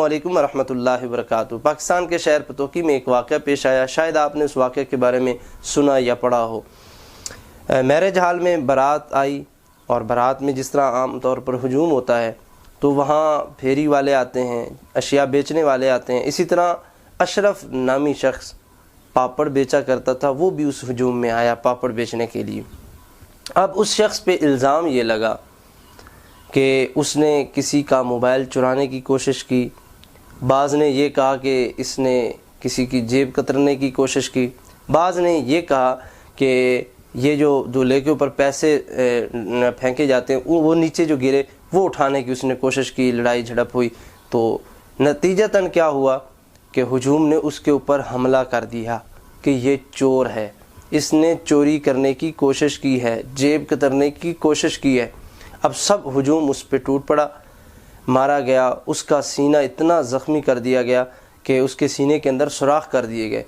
वालेकुम रहमतुल्लाहि वबरकातुहू। पाकिस्तान के शहर पतोकी में एक वाक़या पेश आया, शायद आपने उस वाक़े के बारे में सुना या पढ़ा हो। मैरिज हाल में बारात आई और बारात में जिस तरह आम तौर पर हुजूम होता है तो वहाँ फेरी वाले आते हैं, अशिया बेचने वाले आते हैं। इसी तरह अशरफ नामी शख्स पापड़ बेचा करता था, वो भी उस हुजूम में आया पापड़ बेचने के लिए। अब उस शख्स पे इल्ज़ाम ये लगा कि उसने किसी का मोबाइल चुराने की कोशिश की, बाज़ ने ये कहा कि इसने किसी की जेब कतरने की कोशिश की, बाज़ ने ये कहा कि ये जो दूल्हे के ऊपर पैसे फेंके जाते हैं वो नीचे जो गिरे वो उठाने की उसने कोशिश की, लड़ाई झड़प हुई। तो नतीजतन क्या हुआ कि हुजूम ने उसके ऊपर हमला कर दिया कि ये चोर है, इसने चोरी करने की कोशिश की है, जेब कतरने की कोशिश की है। अब सब हुजूम उस पर टूट पड़ा, मारा गया, उसका सीना इतना ज़ख्मी कर दिया गया कि उसके सीने के अंदर सुराख कर दिए गए,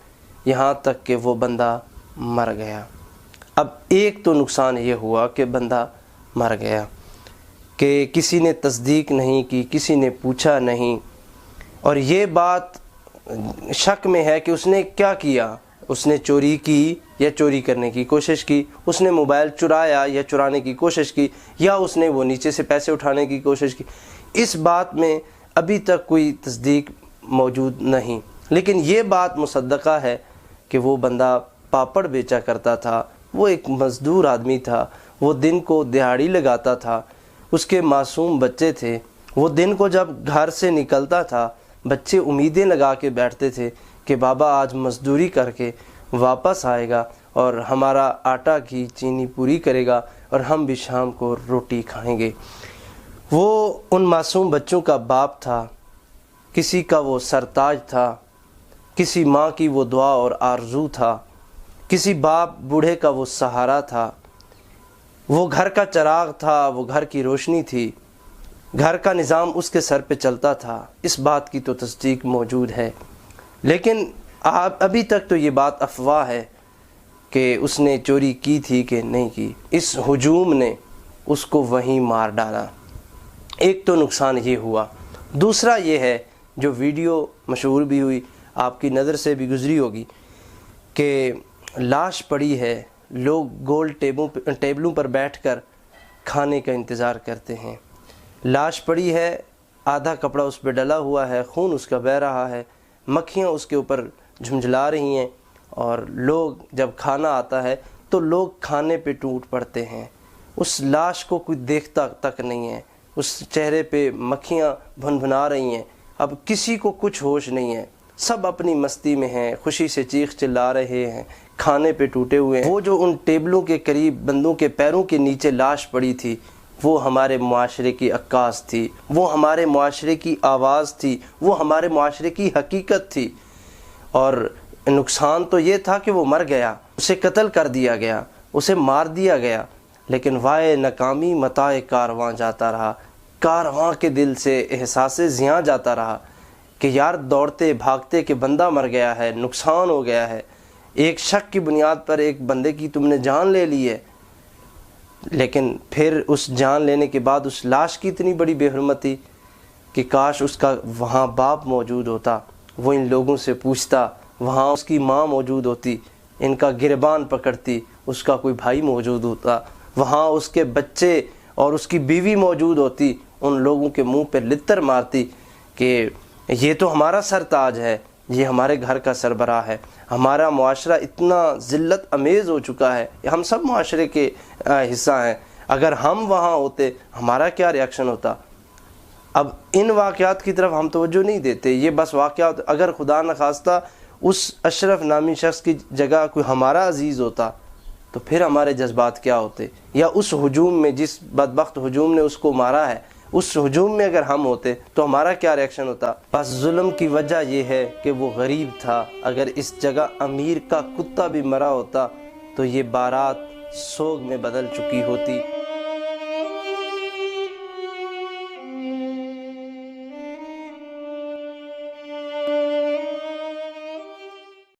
यहाँ तक कि वो बंदा मर गया। अब एक तो नुकसान ये हुआ कि बंदा मर गया कि किसी ने तस्दीक नहीं की, किसी ने पूछा नहीं, और ये बात शक में है कि उसने क्या किया, उसने चोरी की या चोरी करने की कोशिश की, उसने मोबाइल चुराया या चुराने की कोशिश की, या उसने वो नीचे से पैसे उठाने की कोशिश की। इस बात में अभी तक कोई तस्दीक मौजूद नहीं, लेकिन ये बात मुसद्दक़ा है कि वो बंदा पापड़ बेचा करता था, वो एक मज़दूर आदमी था, वो दिन को दिहाड़ी लगाता था, उसके मासूम बच्चे थे। वो दिन को जब घर से निकलता था बच्चे उम्मीदें लगा के बैठते थे कि बाबा आज मज़दूरी करके वापस आएगा और हमारा आटा की चीनी पूरी करेगा और हम भी शाम को रोटी खाएंगे। वो उन मासूम बच्चों का बाप था, किसी का वो सरताज था, किसी माँ की वो दुआ और आरज़ू था, किसी बाप बूढ़े का वो सहारा था, वो घर का चिराग था, वो घर की रोशनी थी, घर का निज़ाम उसके सर पे चलता था। इस बात की तो तस्दीक मौजूद है, लेकिन अभी तक तो ये बात अफवाह है कि उसने चोरी की थी कि नहीं की। इस हुजूम ने उसको वहीं मार डाला। एक तो नुकसान ये हुआ। दूसरा ये है जो वीडियो मशहूर भी हुई, आपकी नज़र से भी गुज़री होगी, कि लाश पड़ी है, लोग गोल टेबलों पर बैठकर खाने का इंतज़ार करते हैं। लाश पड़ी है, आधा कपड़ा उस पर डला हुआ है, खून उसका बह रहा है, मक्खियाँ उसके ऊपर झुंझला रही हैं, और लोग जब खाना आता है तो लोग खाने पे टूट पड़ते हैं। उस लाश को कोई देखता तक नहीं है, उस चेहरे पे मक्खियाँ भुनभुना रही हैं। अब किसी को कुछ होश नहीं है, सब अपनी मस्ती में हैं, खुशी से चीख चिल्ला रहे हैं, खाने पे टूटे हुए हैं। वो जो उन टेबलों के करीब बंदों के पैरों के नीचे लाश पड़ी थी, वो हमारे मुआशरे की अक्कास थी, वो हमारे मुआशरे की आवाज़ थी, वो हमारे मुआशरे की हकीकत थी। और नुकसान तो ये था कि वो मर गया, उसे कत्ल कर दिया गया, उसे मार दिया गया, लेकिन वाए नाकामी मताए कारवां जाता रहा। कारवां के दिल से एहसास ज़ियाँ जाता रहा कि यार दौड़ते भागते कि बंदा मर गया है, नुकसान हो गया है, एक शक की बुनियाद पर एक बंदे की तुमने जान ले ली है। लेकिन फिर उस जान लेने के बाद उस लाश की इतनी बड़ी बेहुरमती कि काश उसका वहाँ बाप मौजूद होता, वो इन लोगों से पूछता, वहाँ उसकी माँ मौजूद होती, इनका गिरबान पकड़ती, उसका कोई भाई मौजूद होता, वहाँ उसके बच्चे और उसकी बीवी मौजूद होती, उन लोगों के मुंह पे लित्तर मारती कि ये तो हमारा सरताज है, ये हमारे घर का सरबराह है। हमारा मुआशरा इतना ज़िल्लत अमेज़ हो चुका है, हम सब मुआशरे के हिस्सा हैं, अगर हम वहाँ होते हमारा क्या रिएक्शन होता। अब इन वाक़यात की तरफ हम तवज्जो नहीं देते, ये बस वाक़यात। अगर खुदा न खास्ता उस अशरफ नामी शख्स की जगह कोई हमारा अजीज़ होता तो फिर हमारे जज्बात क्या होते, या उस हुजूम में, जिस बदबख्त हुजूम ने उसको मारा है, उस हुजूम में अगर हम होते तो हमारा क्या रिएक्शन होता। बस जुल्म की वजह यह है कि वो गरीब था। अगर इस जगह अमीर का कुत्ता भी मरा होता तो ये बारात सोग में बदल चुकी होती।